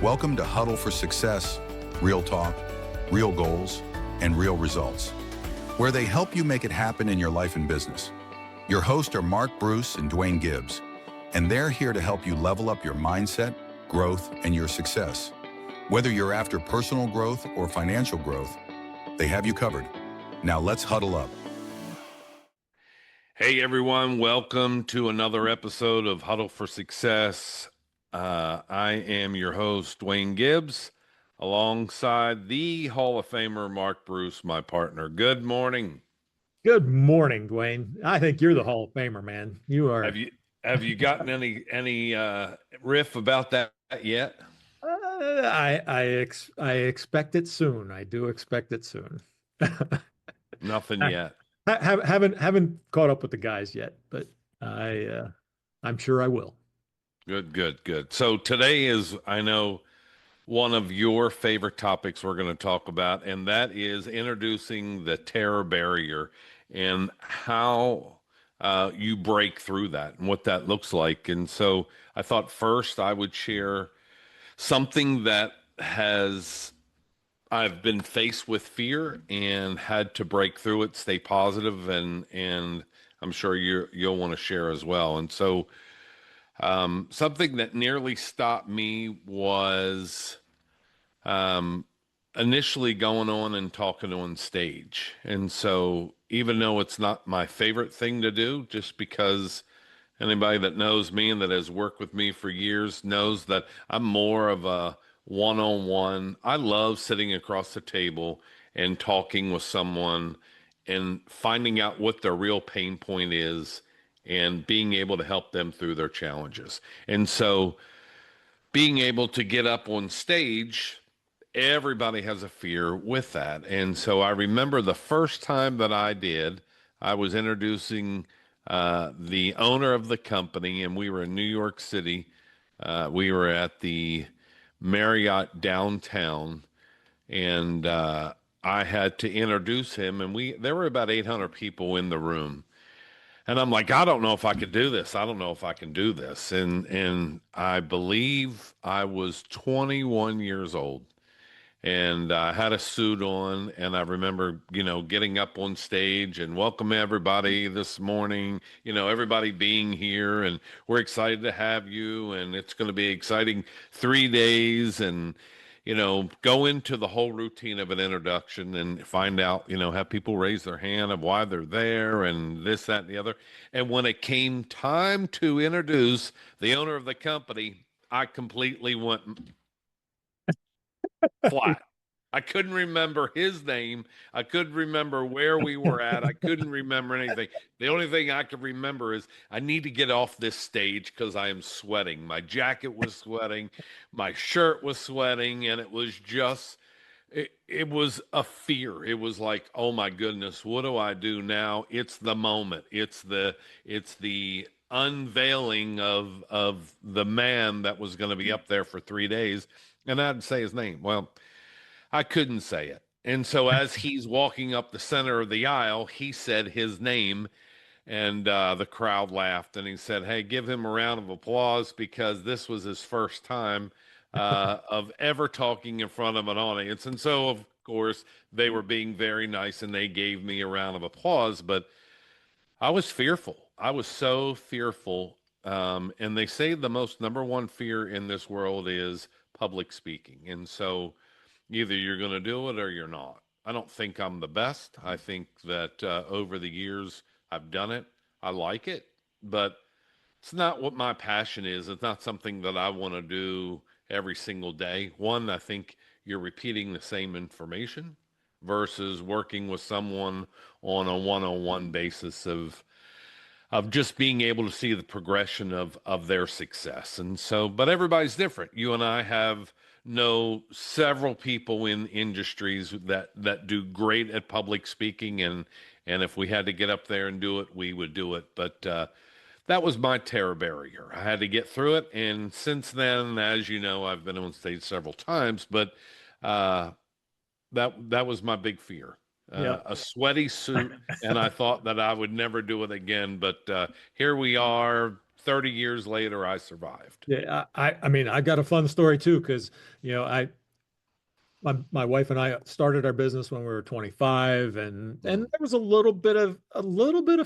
Welcome to Huddle for Success, real talk, real goals, and real results, where they help you make it happen in your life and business. Your hosts are Mark, Bruce, and Duane Gibbs, and they're here to help you level up your mindset, growth, and your success. Whether you're after personal growth or financial growth, they have you covered. Now let's huddle up. Hey everyone, welcome to another episode of Huddle for Success. I am your host, Duane Gibbs, alongside the Hall of Famer, Mark Bruce, my partner. Good morning. Good morning, Duane. I think you're the Hall of Famer, man. You are. Have you gotten any riff about that yet? I expect it soon. I do expect it soon. Nothing yet. I haven't caught up with the guys yet, but I'm sure I will. Good. So today is, I know, one of your favorite topics we're going to talk about, and that is introducing the terror barrier and how you break through that and what that looks like. And so I thought first I would share something that I've been faced with fear and had to break through it, stay positive, and I'm sure you'll want to share as well. And so something that nearly stopped me was initially going on and talking on stage. And so even though it's not my favorite thing to do, just because anybody that knows me and that has worked with me for years knows that I'm more of a one-on-one. I love sitting across the table and talking with someone and finding out what their real pain point is and being able to help them through their challenges. And so being able to get up on stage, everybody has a fear with that. And so I remember the first time that I did, I was introducing the owner of the company, and we were in New York City. We were at the Marriott downtown, and I had to introduce him, and there were about 800 people in the room. And I'm like, I don't know if I could do this. I don't know if I can do this. And I believe I was 21 years old, and I had a suit on, and I remember, getting up on stage and welcome everybody this morning, everybody being here, and we're excited to have you, and it's going to be exciting 3 days, and, go into the whole routine of an introduction and find out, have people raise their hand of why they're there and this, that, and the other. And when it came time to introduce the owner of the company, I completely went flat. I couldn't remember his name. I couldn't remember where we were at. I couldn't remember anything. The only thing I could remember is I need to get off this stage because I am sweating. My jacket was sweating, my shirt was sweating, and it was just, it was a fear. It was like, oh my goodness, what do I do now? It's the moment. It's the unveiling of the man that was going to be up there for 3 days. And I'd say his name. Well, I couldn't say it. And so as he's walking up the center of the aisle, he said his name, and the crowd laughed. And he said, hey, give him a round of applause, because this was his first time of ever talking in front of an audience. And so, of course, they were being very nice, and they gave me a round of applause. But I was fearful. I was so fearful. And they say the most number one fear in this world is public speaking. And so either you're going to do it or you're not. I don't think I'm the best. I think that over the years I've done it. I like it, but it's not what my passion is. It's not something that I want to do every single day. One, I think you're repeating the same information versus working with someone on a one-on-one basis of just being able to see the progression of their success. And so, but everybody's different. You and I know several people in industries that do great at public speaking, and if we had to get up there and do it, we would do it. But that was my terror barrier. I had to get through it, and since then, as you know, I've been on stage several times. But that was my big fear. A sweaty suit, and I thought that I would never do it again. But here we are, 30 years later, I survived. Yeah, I mean, I got a fun story too, because my wife and I started our business when we were 25, and Mm. there was a little bit of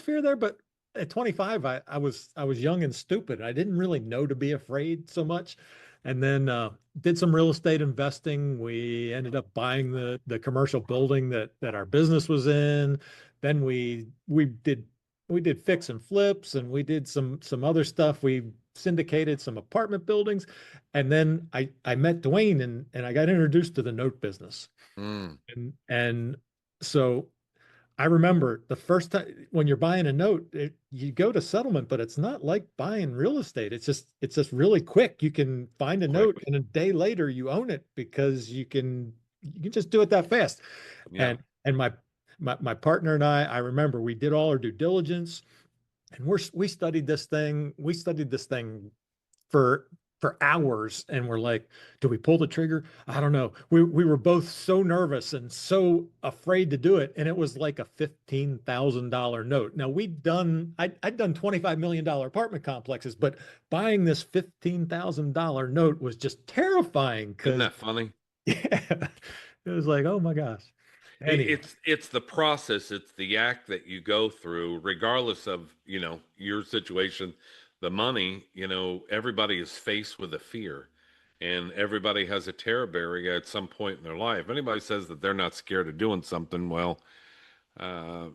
fear there, but at 25, I was young and stupid. I didn't really know to be afraid so much. And then did some real estate investing. We ended up buying the commercial building that our business was in. Then we did fix and flips, and we did some other stuff. We syndicated some apartment buildings. And then I met Duane, and I got introduced to the note business. Mm. And so I remember the first time when you're buying a note, you go to settlement, but it's not like buying real estate. It's just really quick. You can find a Quick. note, and a day later you own it, because you can just do it that fast. Yeah. And my partner and I remember we did all our due diligence, and we studied this thing. We studied this thing for hours, and we're like, do we pull the trigger? I don't know. We were both so nervous and so afraid to do it, and it was like a $15,000 note. Now I'd done $25 million apartment complexes, but buying this $15,000 note was just terrifying, Isn't because that funny? yeah, it was like, oh my gosh. Anyway, It's the process, it's the act that you go through, regardless of, your situation, the money, everybody is faced with a fear, and everybody has a terror barrier at some point in their life. Anybody says that they're not scared of doing something, well, uh,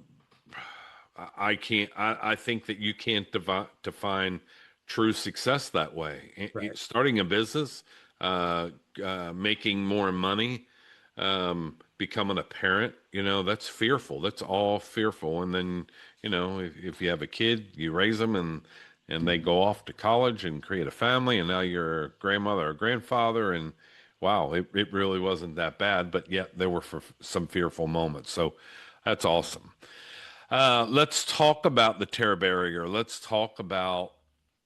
I can't, I think that you can't define true success that way. right. Starting a business, making more money, becoming a parent, that's fearful. That's all fearful. And then, if you have a kid, you raise them, and they go off to college and create a family, and now you're a grandmother or grandfather, and wow, it really wasn't that bad, but yet there were some fearful moments. So that's awesome. Let's talk about the terror barrier. Let's talk about,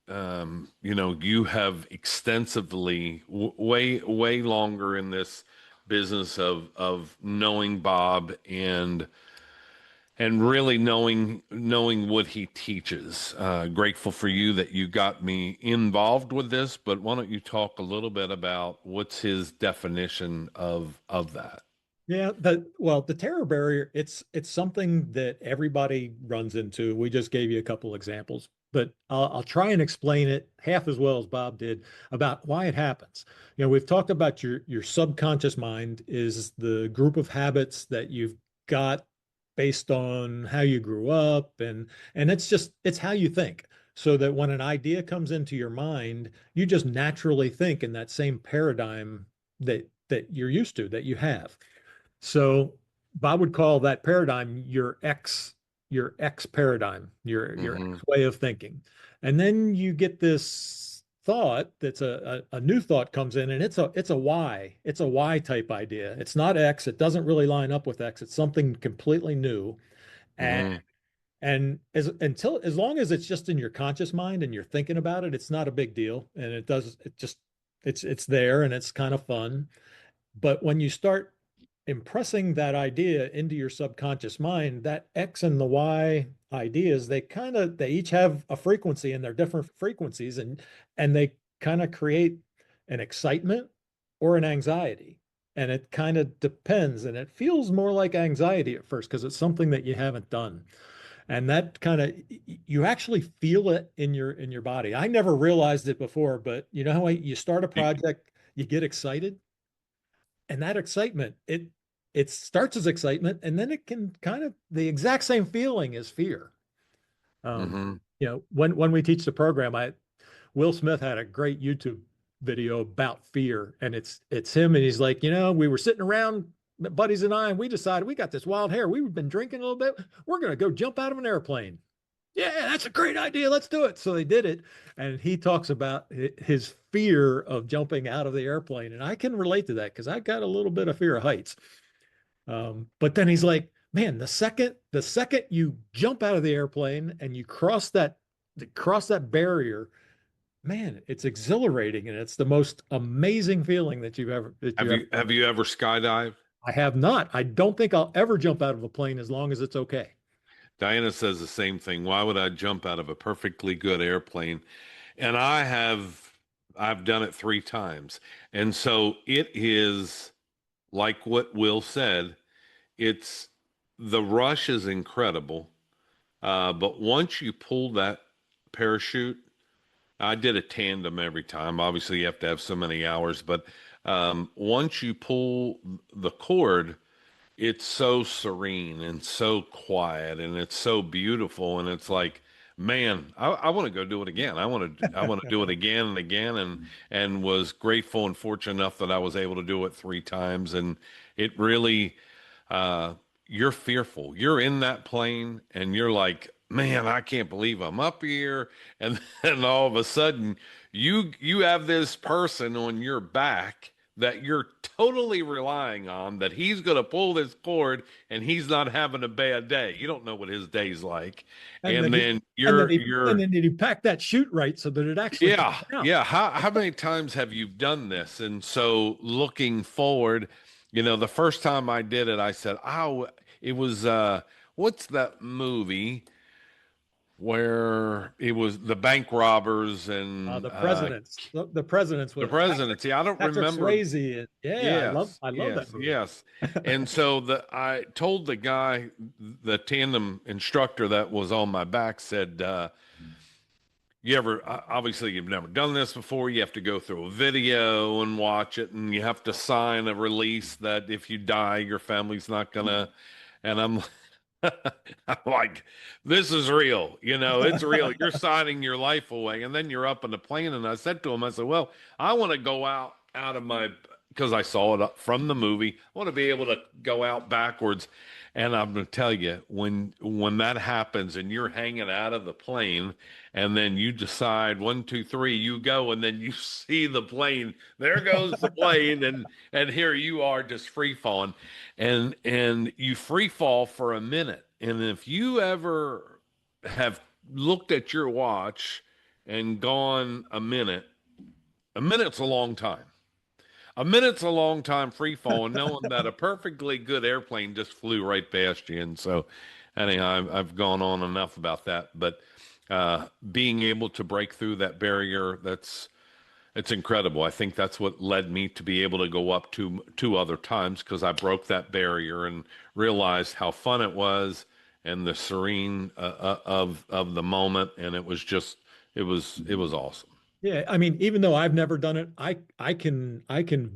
you have extensively, way, way longer in this business of knowing Bob, and really knowing what he teaches. Grateful for you that you got me involved with this, but why don't you talk a little bit about what's his definition of that? Yeah, the terror barrier, it's something that everybody runs into. We just gave you a couple examples, but I'll try and explain it half as well as Bob did about why it happens. We've talked about your subconscious mind is the group of habits that you've got based on how you grew up, and it's how you think. So that when an idea comes into your mind, you just naturally think in that same paradigm that you're used to, that you have. So Bob would call that paradigm your X paradigm, your X Hmm. way of thinking. And then you get this thought that's a new thought comes in, and it's a Y. It's a Y type idea. It's not X. It doesn't really line up with X. It's something completely new. And Hmm. as long as it's just in your conscious mind and you're thinking about it, it's not a big deal. And it's there, and it's kind of fun. But when you start impressing that idea into your subconscious mind, that X and the Y ideas, they each have a frequency, and they're different frequencies, and they kind of create an excitement or an anxiety. And it kind of depends, and it feels more like anxiety at first because it's something that you haven't done. And that kind of, you actually feel it in your body. I never realized it before, but you know how you start a project, you get excited, and that excitement, it starts as excitement, and then it can kind of the exact same feeling as fear. um Hmm. when we teach the program, I Will Smith had a great YouTube video about fear, and it's him, and he's like, we were sitting around, buddies and I, and we decided we got this wild hair, we've been drinking a little bit, we're going to go jump out of an airplane. Yeah, that's a great idea, let's do it. So they did it, and he talks about his fear of jumping out of the airplane, and I can relate to that because I got a little bit of fear of heights. But then he's like, man, the second you jump out of the airplane and you cross that barrier, man, it's exhilarating, and it's the most amazing feeling that you've ever that you Have ever. you ever skydived? I have not. I don't think I'll ever jump out of a plane as long as it's okay. Diana says the same thing. Why would I jump out of a perfectly good airplane? And I've done it 3 times. And so it is like what Will said, it's the rush is incredible. But once you pull that parachute, I did a tandem every time. Obviously, you have to have so many hours, but once you pull the cord, it's so serene and so quiet and it's so beautiful. And it's like, man, I want to go do it again. I want to do it again and again. And was grateful and fortunate enough that I was able to do it 3 times. And it really, uh, you're fearful. You're in that plane and you're like, man, I can't believe I'm up here. And then all of a sudden you have this person on your back that you're totally relying on, that he's going to pull this cord and he's not having a bad day. You don't know what his day's like. And And then then and then he packed that chute right so that it actually came yeah, out. yeah. How many times have you done this? And so looking forward, the first time I did it, I said, oh, it was what's that movie where it was the bank robbers and The presidents the with presidency. I don't Patrick remember. Swayze. And yeah, Yes, I love that yes, movie. yes. And so I told the guy, the tandem instructor that was on my back, said, obviously you've never done this before. You have to go through a video and watch it, and you have to sign a release that if you die, your family's not gonna. And I'm like, this is real. It's real. You're signing your life away, and then you're up in the plane. And I said to him, I said, well, I want to go out of my, because I saw it up from the movie. I want to be able to go out backwards. And I'm going to tell you, when that happens and you're hanging out of the plane, and then you decide 1, 2, 3, you go, and then you see the plane. There goes the plane, and here you are just free falling, and you free fall for a minute. And if you ever have looked at your watch and gone a minute's a long time. A minute's a long time free falling, knowing that a perfectly good airplane just flew right past you. And so, anyhow, I've gone on enough about that. But being able to break through that barrier, it's incredible. I think that's what led me to be able to go up two other times, because I broke that barrier and realized how fun it was and the serene of the moment. And it was awesome. Yeah, I mean, even though I've never done it, I can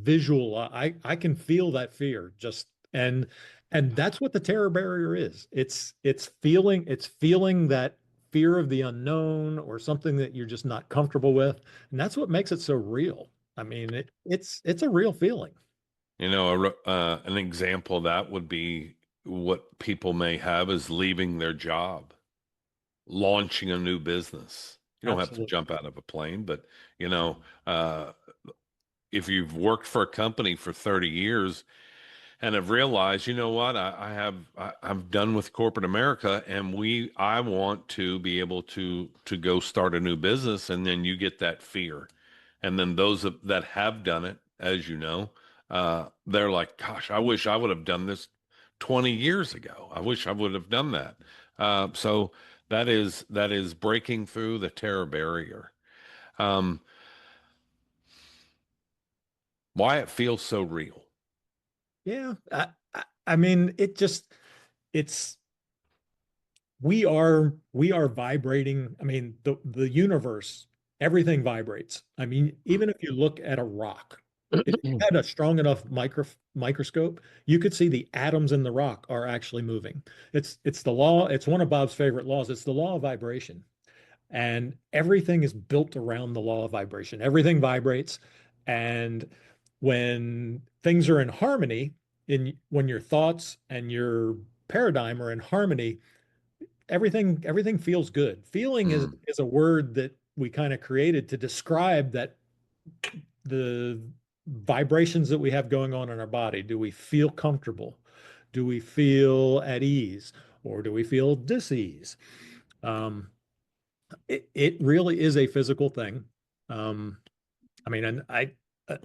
visual I can feel that fear just and that's what the terror barrier is. It's feeling that fear of the unknown or something that you're just not comfortable with, and that's what makes it so real. I mean, it's a real feeling. An example of that would be what people may have is leaving their job, launching a new business. You don't have to Absolutely. jump out of a plane, but you know, uh, if you've worked for a company for 30 years and have realized, you know what, I'm done with corporate America, and I want to be able to go start a new business, and then you get that fear, and then that have done it, as you know, they're like, gosh, I wish I would have done this 20 years ago. I wish I would have done that. So that is breaking through the terror barrier. Um, why it feels so real. Yeah, I mean, it's we are vibrating. I mean, the universe, everything vibrates. I mean, even if you look at a rock, if you had a strong enough microscope, you could see the atoms in the rock are actually moving. It's the law. It's one of Bob's favorite laws. It's the law of vibration. And everything is built around the law of vibration. Everything vibrates. And when things are in harmony, when your thoughts and your paradigm are in harmony, everything feels good. Feeling Mm. is a word that we kind of created to describe that the vibrations that we have going on in our body. Do we feel comfortable? Do we feel at ease? Or do we feel dis-ease? Um, it really is a physical thing. Um, I mean, and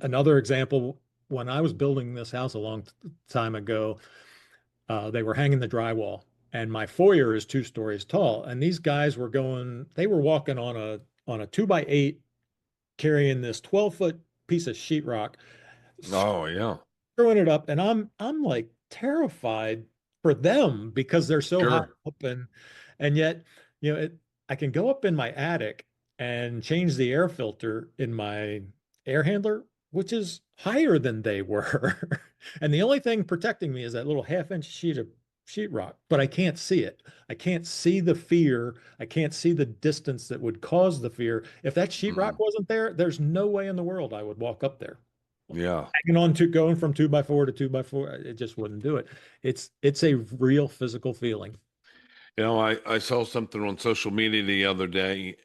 another example, when I was building this house a long time ago, they were hanging the drywall, and my foyer is 2 stories tall. And these guys were they were walking on a 2x8, carrying this 12-foot piece of sheetrock, Oh yeah. screwing it up. And I'm like terrified for them because they're so high Sure. up. And yet, I can go up in my attic and change the air filter in my air handler, which is higher than they were. And the only thing protecting me is that little half-inch sheet of sheetrock, but I can't see it. I can't see the fear. I can't see the distance that would cause the fear. If that sheetrock Mhm. wasn't there, there's no way in the world I would walk up there. Yeah. Hanging on to going from 2x4 to 2x4, it just wouldn't do it. It's a real physical feeling. I saw something on social media the other day,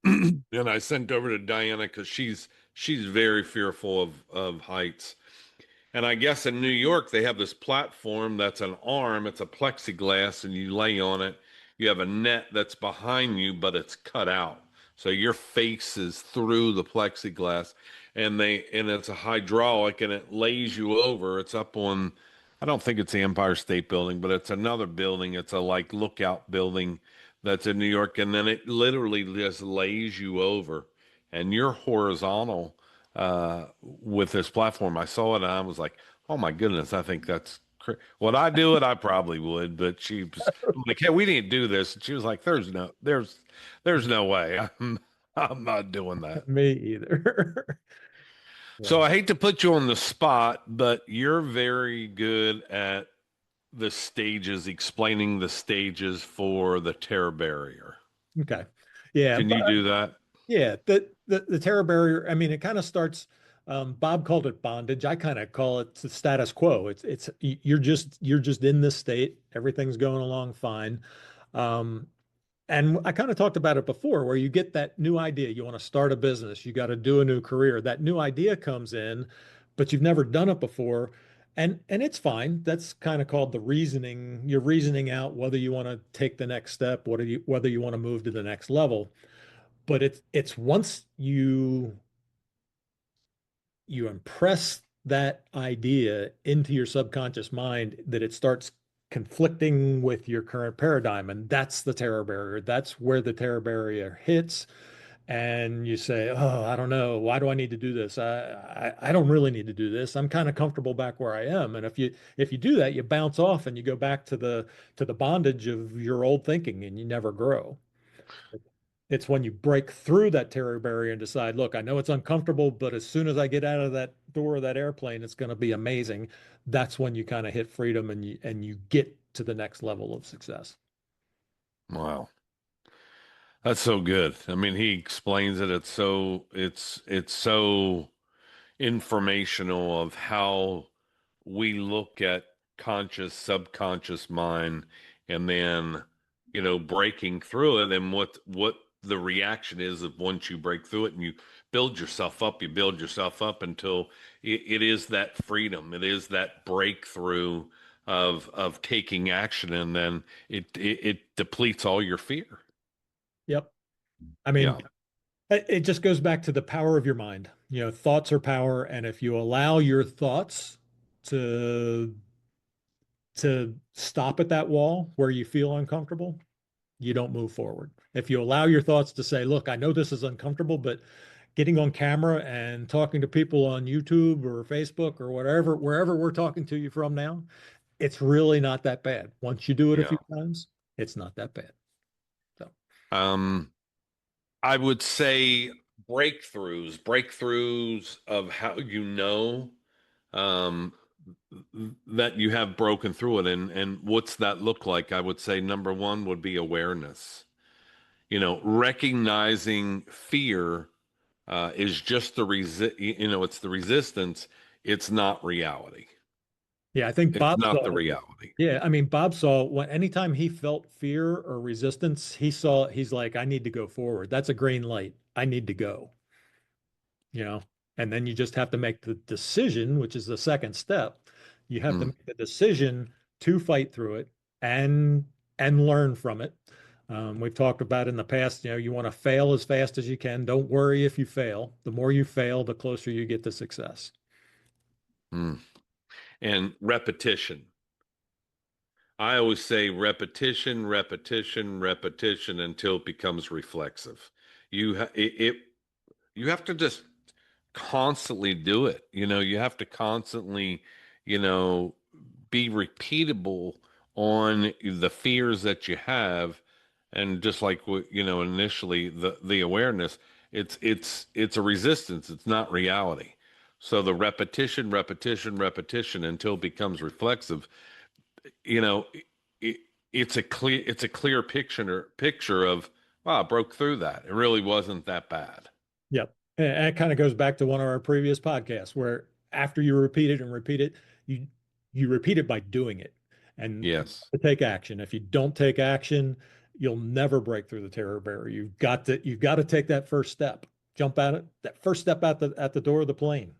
and I sent over to Diana because she's very fearful of heights. And I guess in New York, they have this platform that's an arm, it's a plexiglass, and you lay on it. You have a net that's behind you, but it's cut out. So your face is through the plexiglass, and it's a hydraulic and it lays you over. It's up on, I don't think it's the Empire State Building, but it's another building. It's a like lookout building that's in New York, and then it literally just lays you over, and you're horizontal with this platform. I saw it and I was like, oh my goodness, I think that's would I do it? I probably would. But she was I'm like, hey, we didn't do this. And she was like, there's no way. I'm not doing that. Me either. So Yeah. I hate to put you on the spot, but you're very good at the stages, explaining the stages for the terror barrier. Okay. Yeah. Can you do that? Yeah, the terror barrier, I mean, it kind of starts, Bob called it bondage. I kind of call it the status quo. It's you're just in this state, everything's going along fine. Um, and I kind of talked about it before, where you get that new idea, you want to start a business, you got to do a new career. That new idea comes in, but you've never done it before. And it's fine. That's kind of called the reasoning. You're reasoning out whether you want to take the next step, whether you want to move to the next level. But it's once you impress that idea into your subconscious mind that it starts conflicting with your current paradigm, and that's the terror barrier. That's where the terror barrier hits, and you say, oh, I don't know, why do I need to do this? I don't really need to do this. I'm kind of comfortable back where I am. And if you do that, you bounce off and you go back to the bondage of your old thinking, and you never grow. It's when you break through that terror barrier and decide, look, I know it's uncomfortable, but as soon as I get out of that door of that airplane, it's going to be amazing. That's when you kind of hit freedom, and you get to the next level of success. Wow. That's so good. I mean, he explains it. It's so informational of how we look at conscious, subconscious mind, and then, breaking through it, and what the reaction is of once you break through it and you build yourself up until it is that freedom, it is that breakthrough of taking action, and then it depletes all your fear. Yep. I Yeah. mean, it just goes back to the power of your mind. Thoughts are power, and if you allow your thoughts to stop at that wall where you feel uncomfortable, you don't move forward. If you allow your thoughts to say, look, I know this is uncomfortable, but getting on camera and talking to people on YouTube or Facebook or wherever we're talking to you from now, it's really not that bad. Once you do it a Yeah. few times, it's not that bad. So, Um, I would say breakthroughs of how um, that you have broken through it, and what's that look like? I would say number one would be awareness. Recognizing fear is just it's the resistance. It's not reality. yeah, I think It's Bob not the saw, reality. yeah, I mean, Bob saw when anytime he felt fear or resistance, he's like, I need to go forward. That's a green light. I need to go. you know, and then you just have to make the decision, which is the second step. You have to Mm, make the decision to fight through it and learn from it. We've talked about in the past, you want to fail as fast as you can. Don't worry if you fail. The more you fail, the closer you get to success. mm. And repetition. I always say repetition, repetition, repetition until it becomes reflexive. You have to just constantly do it. You have to constantly, you know, be repeatable on the fears that you have. And just like initially the awareness, it's a resistance. It's not reality. So the repetition, repetition, repetition until it becomes reflexive, you know, it, it's a clear picture of, wow, I broke through that. It really wasn't that bad. Yep. And it kind of goes back to one of our previous podcasts where after you repeat it and repeat it, you you repeat it by doing it and Yes. to take action. If you don't take action, you'll never break through the terror barrier. You've got to take that first step. Jump at it, that first step at the door of the plane,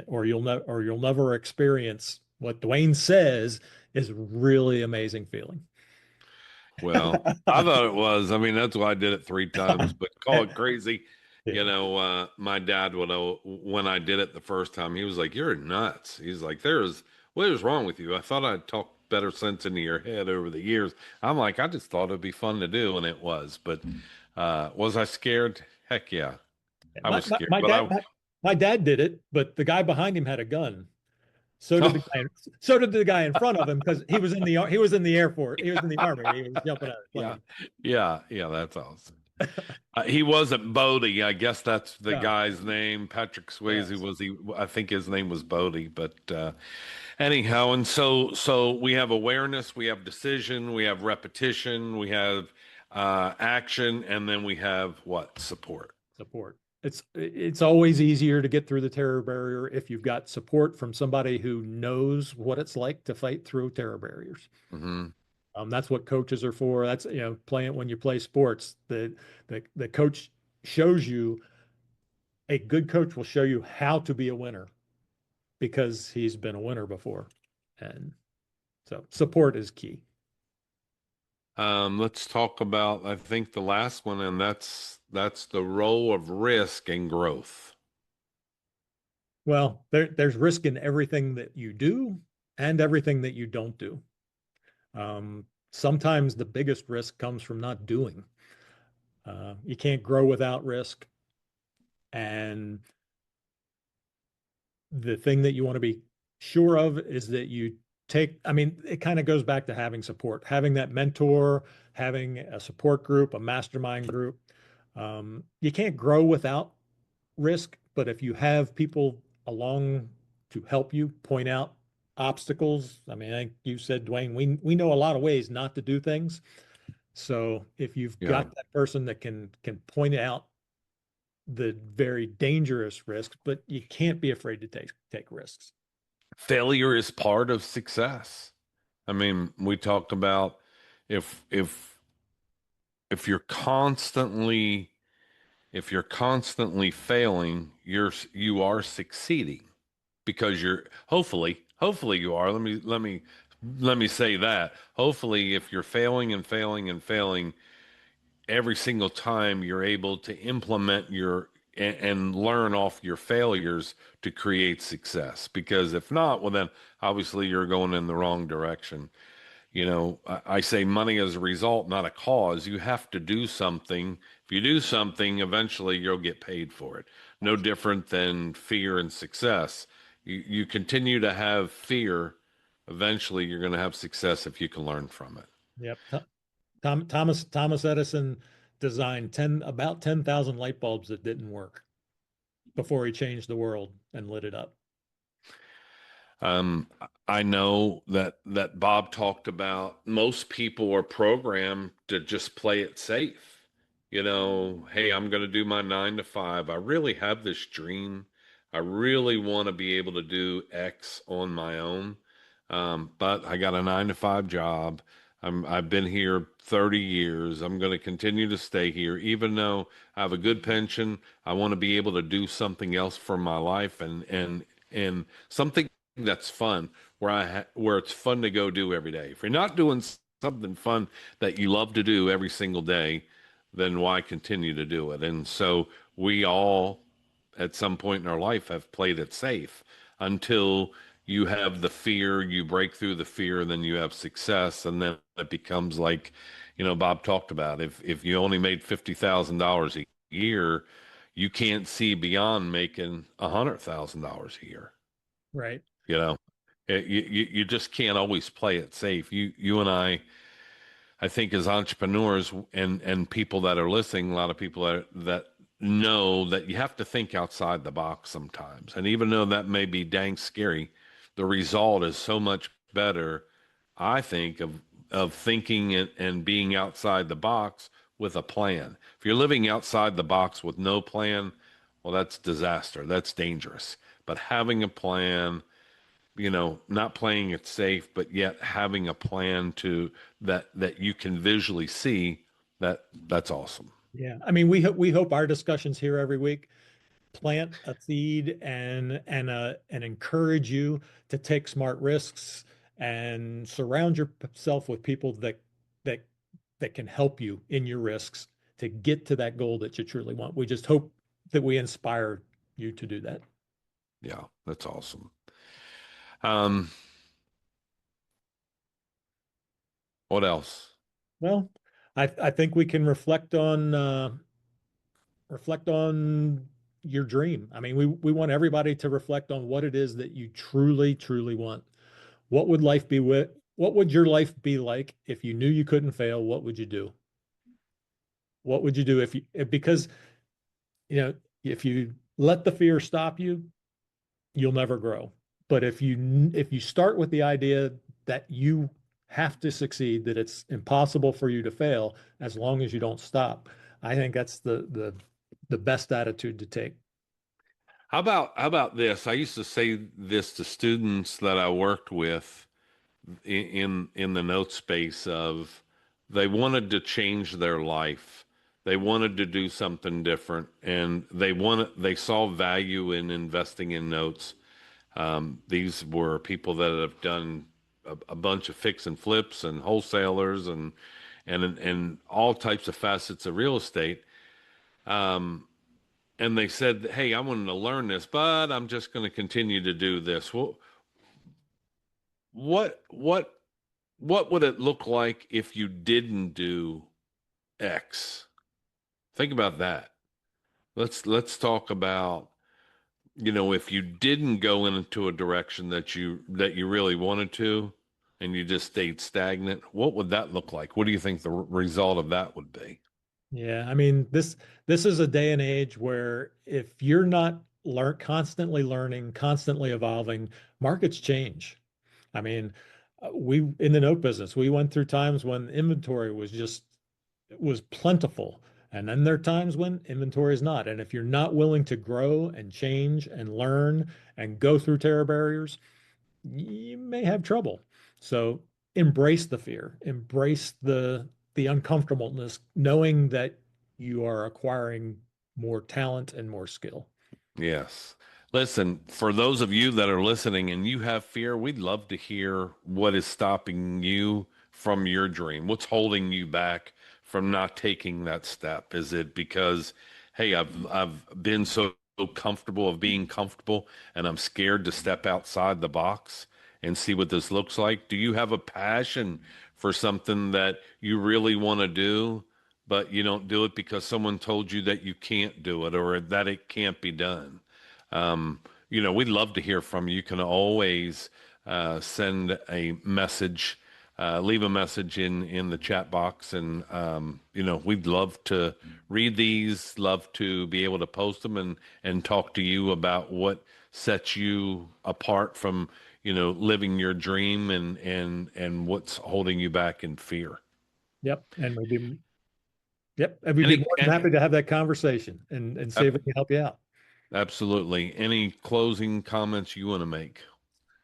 or you'll never experience what Dwayne says is really amazing feeling. Well, I thought it was. I mean, that's why I did it 3 times, but call it crazy. Yeah. My dad would, when I did it the first time, he was like, "You're nuts." He's like, what is wrong with you? I thought I'd talked better sense into your head over the years. I'm like, I just thought it'd be fun to do, and it was. But was I scared? Heck yeah, I My, was my, scared. my But dad my dad did it, but the guy behind him had a gun. So did the oh, guy. So did the guy in front of him because he was in the Air Force. He was in the Army. He was jumping out of the yeah, plane. yeah, that's awesome. He wasn't Bodie. I guess that's the No, guy's name. Patrick Swayze yes. was he? I think his name was Bodie. But anyhow, and so we have awareness, we have decision, we have repetition, we have action, and then we have what? Support. Support. It's always easier to get through the terror barrier if you've got support from somebody who knows what it's like to fight through terror barriers. Hmm. That's what coaches are for. That's playing when you play sports. The coach shows you a good coach will show you how to be a winner because he's been a winner before, and so support is key. Let's talk about, I think, the last one, and that's the role of risk and growth. Well, there's risk in everything that you do and everything that you don't do. Sometimes the biggest risk comes from not doing. You can't grow without risk. And the thing that you want to be sure of is that you I mean, it kind of goes back to having support, having that mentor, having a support group, a mastermind group. You can't grow without risk, but if you have people along to help you point out obstacles, I mean, I think you said, Dwayne, we know a lot of ways not to do things. So if you've Yeah. got that person that can point out the very dangerous risks, but you can't be afraid to take risks. Failure is part of success. I mean, we talked about if if if you're constantly if you're constantly failing, you are succeeding because you're hopefully you are. Let me say that. Hopefully, if you're failing and failing and failing every single time, you're able to implement and learn off your failures to create success. Because if not, well, then obviously you're going in the wrong direction. I say money is a result, not a cause. You have to do something. If you do something, eventually you'll get paid for it. No different than fear and success. You continue to have fear, eventually you're going to have success if you can learn from it. Yep. Thomas Edison designed about 10,000 light bulbs that didn't work before he changed the world and lit it up. Um, I know that Bob talked about most people are programmed to just play it safe. Hey, I'm going to do my 9 to 5. I really have this dream. I really want to be able to do X on my own. But I got a 9 to 5 job. I've been here 30 years. I'm going to continue to stay here, even though I have a good pension. I want to be able to do something else for my life and something that's fun where it's fun to go do every day. If you're not doing something fun that you love to do every single day, then why continue to do it? And so we all at some point in our life have played it safe until you have the fear, you break through the fear, then you have success, and then it becomes like, Bob talked about. If you only made $50,000 a year, you can't see beyond making $100,000 a year. Right. You know, you just can't always play it safe. You and I think as entrepreneurs and people that are listening, a lot of people that know that you have to think outside the box sometimes. And even though that may be dang scary, the result is so much better, I think, of thinking and being outside the box with a plan. If you're living outside the box with no plan, well, that's disaster. That's dangerous. But having a plan, not playing it safe, but yet having a plan to that you can visually see, that's awesome. Yeah. I mean, we hope our discussions here every week plant a seed and encourage you to take smart risks and surround yourself with people that that can help you in your risks to get to that goal that you truly want. We just hope that we inspire you to do that. Yeah, that's awesome. Um, what else? Well, I think we can reflect on your dream. I mean, we want everybody to reflect on what it is that you truly, truly want. What would your life be like if you knew you couldn't fail? What would you do? What would you do if you, because, if you let the fear stop you, you'll never grow. But if you start with the idea that you have to succeed, that it's impossible for you to fail as long as you don't stop, I think that's the best attitude to take. How about this? I used to say this to students that I worked with in the note space of they wanted to change their life. They wanted to do something different, and they saw value in investing in notes. These were people that have done a bunch of fix and flips and wholesalers and all types of facets of real estate. Um, and they said, "Hey, I wanted to learn this, but I'm just going to continue to do this." Well, what what what would it look like if you didn't do X? Think about that. Let's talk about, if you didn't go into a direction that you really wanted to, and you just stayed stagnant, what would that look like? What do you think the result of that would be? Yeah, I mean, this is a day and age where if you're not constantly learning, constantly evolving, markets change. I mean, we in the note business, we went through times when inventory was plentiful, and then there are times when inventory is not. And if you're not willing to grow and change and learn and go through terror barriers, you may have trouble. So embrace the fear, embrace the uncomfortableness, knowing that you are acquiring more talent and more skill. Yes. Listen, for those of you that are listening and you have fear, we'd love to hear what is stopping you from your dream. What's holding you back from not taking that step? Is it because, hey, I've been so comfortable of being comfortable and I'm scared to step outside the box and see what this looks like? Do you have a passion for something that you really want to do, but you don't do it because someone told you that you can't do it or that it can't be done? Um, we'd love to hear from you. You can always send a message, leave a message in the chat box, and we'd love to read these, love to be able to post them and talk to you about what sets you apart from living your dream and what's holding you back in fear. Yep. And we'd be Any, more than happy to have that conversation and see if we can help you out. absolutely. Any closing comments you want to make?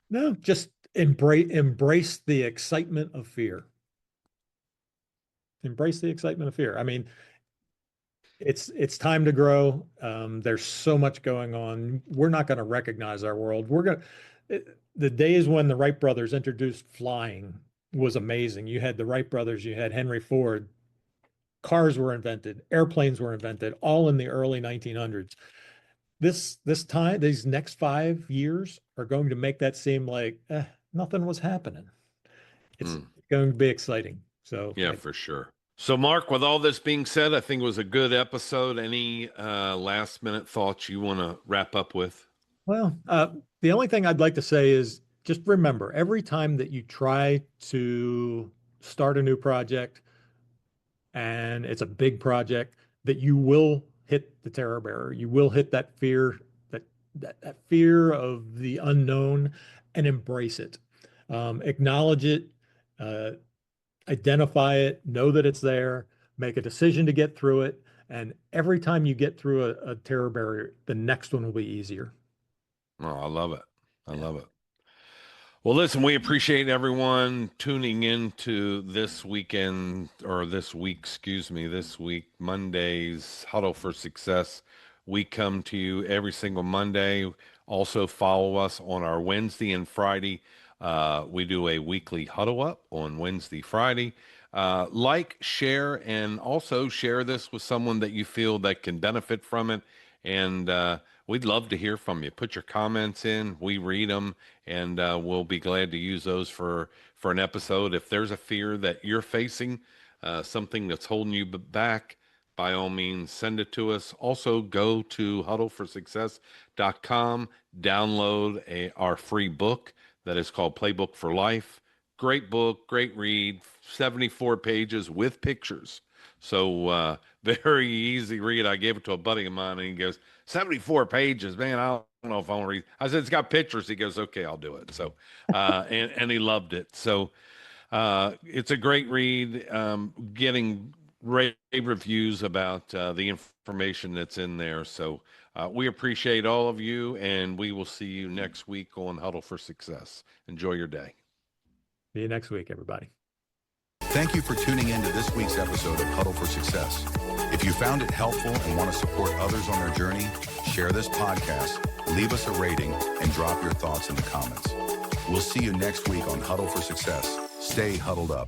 No, just embrace the excitement of fear. Embrace the excitement of fear. I mean, it's time to grow. There's so much going on. We're not going to recognize our world. The days when the Wright brothers introduced flying was amazing. You had the Wright brothers, you had Henry Ford, cars were invented, airplanes were invented, all in the early 1900s. These next 5 years are going to make that seem like nothing was happening. It's Mm. going to be exciting. So Yeah, for sure. So, Mark, with all this being said, I think it was a good episode. Any last minute thoughts you want to wrap up with? Well, the only thing I'd like to say is just remember every time that you try to start a new project and it's a big project, that you will hit the terror barrier. You will hit that fear, that fear of the unknown, and embrace it. Acknowledge it, uh, identify it, know that it's there, make a decision to get through it. And every time you get through a terror barrier, the next one will be easier. Oh, I love it. I love it. Well, listen, we appreciate everyone tuning in to this weekend, or this week, excuse me, this week, Monday's Huddle for Success. We come to you every single Monday. Also, follow us on our Wednesday and Friday. We do a weekly huddle up on Wednesday, Friday. Like, share, and also share this with someone that you feel that can benefit from it. And we'd love to hear from you. Put your comments in. We read them, and we'll be glad to use those for an episode. If there's a fear that you're facing, something that's holding you back, by all means, send it to us. Also, go to huddleforsuccess.com, download our free book that is called Playbook for Life. Great book, great read, 74 pages with pictures. So very easy read. I gave it to a buddy of mine, and he goes, 74 pages, man, I don't know if I want to read. I said, it's got pictures. He goes, okay, I'll do it. So, and he loved it. So it's a great read, getting rave reviews about the information that's in there. So we appreciate all of you, and we will see you next week on Huddle for Success. Enjoy your day. See you next week, everybody. Thank you for tuning in to this week's episode of Huddle for Success. If you found it helpful and want to support others on their journey, share this podcast, leave us a rating, and drop your thoughts in the comments. We'll see you next week on Huddle for Success. Stay huddled up.